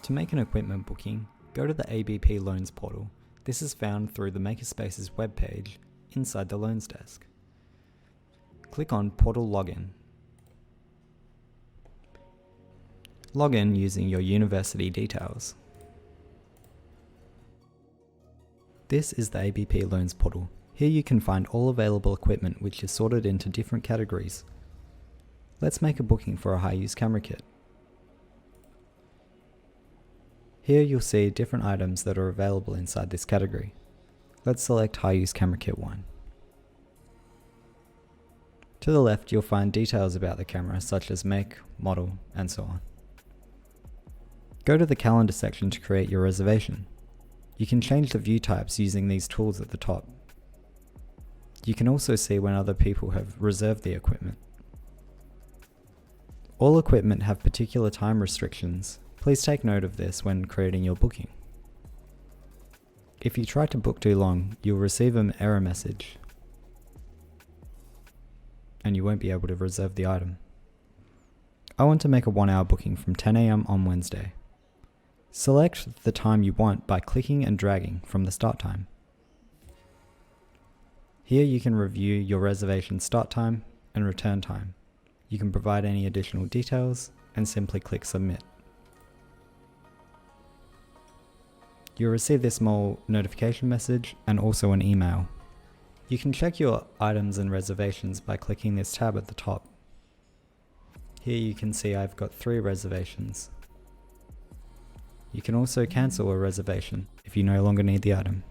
To make an equipment booking, go to the ABP Loans portal. This is found through the Makerspaces webpage inside the Loans desk. Click on Portal Login. Log in using your university details. This is the ABP Loans portal. Here you can find all available equipment which is sorted into different categories. Let's make a booking for a high-use camera kit. Here you'll see different items that are available inside this category. Let's select high-use camera kit 1. To the left you'll find details about the camera such as make, model, and so on. Go to the calendar section to create your reservation. You can change the view types using these tools at the top. You can also see when other people have reserved the equipment. All equipment have particular time restrictions. Please take note of this when creating your booking. If you try to book too long, you'll receive an error message and you won't be able to reserve the item. I want to make a 1-hour booking from 10 AM on Wednesday. Select the time you want by clicking and dragging from the start time. Here you can review your reservation start time and return time. You can provide any additional details and simply click submit. You'll receive this small notification message and also an email. You can check your items and reservations by clicking this tab at the top. Here you can see I've got 3 reservations. You can also cancel a reservation if you no longer need the item.